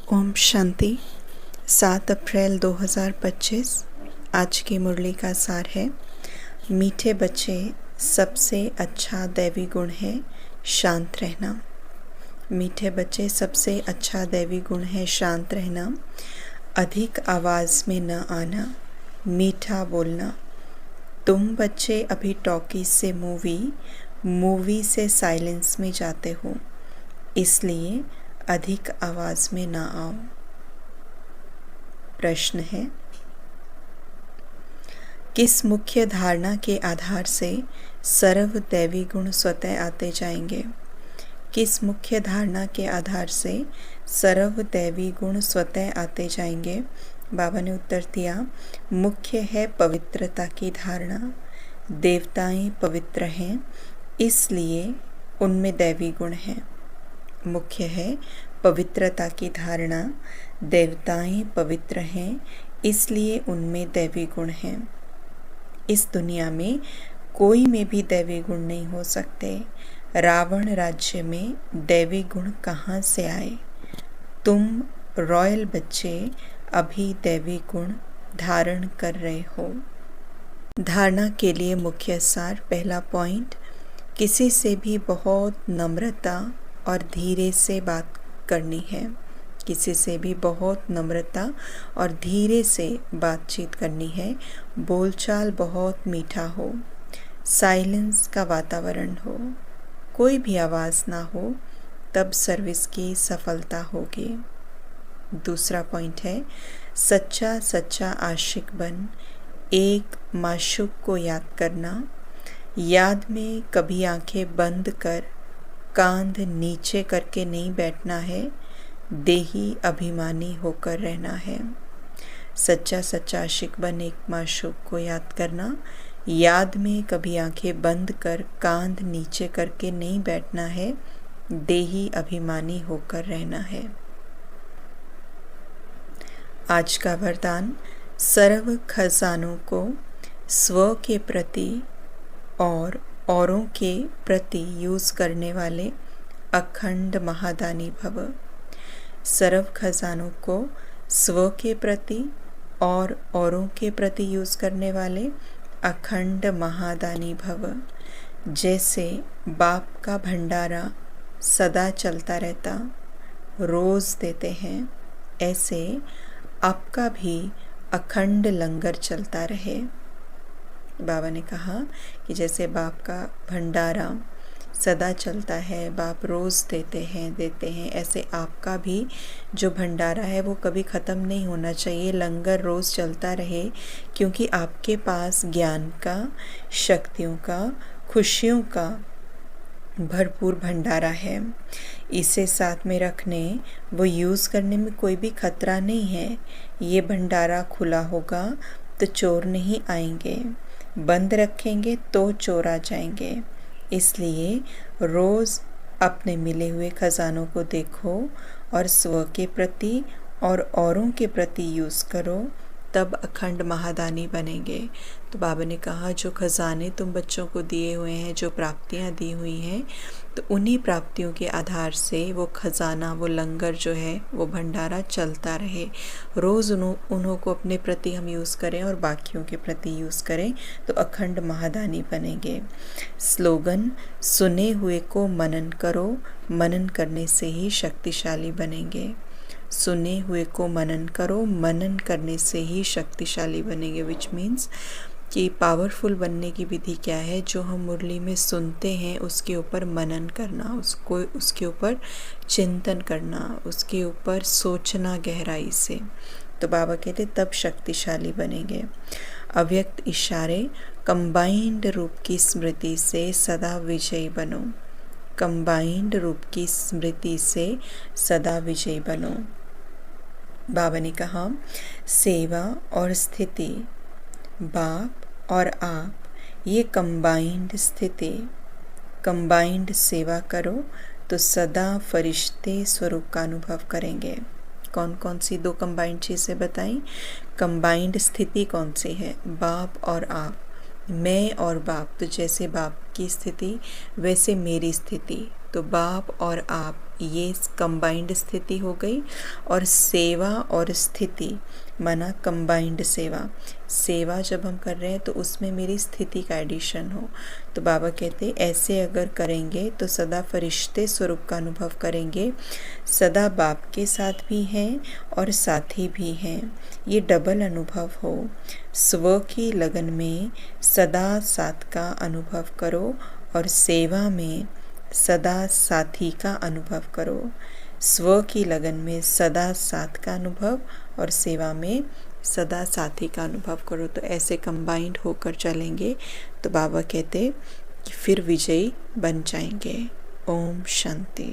ओम शांति। 7 अप्रैल 2025। आज की मुरली का सार है, मीठे बच्चे सबसे अच्छा दैवी गुण है शांत रहना। मीठे बच्चे सबसे अच्छा दैवी गुण है शांत रहना, अधिक आवाज़ में न आना, मीठा बोलना। तुम बच्चे अभी टॉकीज से मूवी से साइलेंस में जाते हो, इसलिए अधिक आवाज़ में ना आओ। प्रश्न है, किस मुख्य धारणा के आधार से सर्व दैवी गुण स्वतः आते जाएंगे? किस मुख्य धारणा के आधार से सर्व दैवी गुण स्वतः आते जाएंगे? बाबा ने उत्तर दिया, मुख्य है पवित्रता की धारणा। देवताएं पवित्र हैं, इसलिए उनमें दैवी गुण हैं। मुख्य है पवित्रता की धारणा। देवताएं पवित्र हैं, इसलिए उनमें दैवी गुण हैं। इस दुनिया में कोई में भी दैवी गुण नहीं हो सकते। रावण राज्य में दैवी गुण कहाँ से आए? तुम रॉयल बच्चे अभी दैवी गुण धारण कर रहे हो। धारणा के लिए मुख्य सार। पहला पॉइंट, किसी से भी बहुत नम्रता और धीरे से बात करनी है। किसी से भी बहुत नम्रता और धीरे से बातचीत करनी है। बोलचाल बहुत मीठा हो, साइलेंस का वातावरण हो, कोई भी आवाज़ ना हो, तब सर्विस की सफलता होगी। दूसरा पॉइंट है, सच्चा सच्चा आशिक बन एक माशूक को याद करना। याद में कभी आंखें बंद कर कांध नीचे करके नहीं बैठना है, देही अभिमानी होकर रहना है। सच्चा सच्चा आशिक बन एक माशूक को याद करना। याद में कभी आंखें बंद कर कांध नीचे करके नहीं बैठना है, देही अभिमानी होकर रहना है। आज का वरदान, सर्व खजानों को स्व के प्रति और औरों के प्रति यूज़ करने वाले अखंड महादानी भव। सर्व खजानों को स्व के प्रति और औरों के प्रति यूज़ करने वाले अखंड महादानी भव। जैसे बाप का भंडारा सदा चलता रहता, रोज़ देते हैं, ऐसे आपका भी अखंड लंगर चलता रहे। बाबा ने कहा कि जैसे बाप का भंडारा सदा चलता है, बाप रोज़ देते हैं, ऐसे आपका भी जो भंडारा है वो कभी ख़त्म नहीं होना चाहिए। लंगर रोज़ चलता रहे, क्योंकि आपके पास ज्ञान का, शक्तियों का, खुशियों का भरपूर भंडारा है। इसे साथ में रखने, वो यूज़ करने में कोई भी खतरा नहीं है। ये भंडारा खुला होगा तो चोर नहीं आएंगे, बंद रखेंगे तो चोर आ जाएंगे। इसलिए रोज़ अपने मिले हुए खजानों को देखो और स्व के प्रति और औरों के प्रति यूज़ करो, तब अखंड महादानी बनेंगे। तो बाबा ने कहा, जो खजाने तुम बच्चों को दिए हुए हैं, जो प्राप्तियां दी हुई हैं, तो उन्हीं प्राप्तियों के आधार से वो खजाना, वो लंगर जो है, वो भंडारा चलता रहे। रोज़ उन्हों को अपने प्रति हम यूज़ करें और बाकियों के प्रति यूज़ करें, तो अखंड महादानी बनेंगे। स्लोगन, सुने हुए को मनन करो, मनन करने से ही शक्तिशाली बनेंगे। सुने हुए को मनन करो, मनन करने से ही शक्तिशाली बनेंगे। विच मीन्स कि पावरफुल बनने की विधि क्या है? जो हम मुरली में सुनते हैं उसके ऊपर मनन करना, उसके ऊपर चिंतन करना, उसके ऊपर सोचना गहराई से। तो बाबा कहते तब शक्तिशाली बनेंगे। अव्यक्त इशारे, कंबाइंड रूप की स्मृति से सदा विजयी बनो। कंबाइंड रूप की स्मृति से सदा विजयी बनो। बाबा ने कहा, सेवा और स्थिति, बाप और आप, ये कंबाइंड स्थिति, कंबाइंड सेवा करो तो सदा फरिश्ते स्वरूप का अनुभव करेंगे। कौन कौन सी दो कंबाइंड चीज़ें बताई? कंबाइंड स्थिति कौन सी है? बाप और आप, मैं और बाप। तो जैसे बाप की स्थिति वैसे मेरी स्थिति, तो बाप और आप, ये कंबाइंड स्थिति हो गई। और सेवा और स्थिति माना कंबाइंड सेवा। सेवा जब हम कर रहे हैं तो उसमें मेरी स्थिति का एडिशन हो। तो बाबा कहते ऐसे अगर करेंगे तो सदा फरिश्ते स्वरूप का अनुभव करेंगे, सदा बाप के साथ भी हैं और साथी भी हैं, ये डबल अनुभव हो। स्व की लगन में सदा साथ का अनुभव करो और सेवा में सदा साथी का अनुभव करो। स्व की लगन में सदा साथ का अनुभव और सेवा में सदा साथी का अनुभव करो। तो ऐसे कंबाइंड होकर चलेंगे तो बाबा कहते कि फिर विजयी बन जाएंगे। ओम शांति।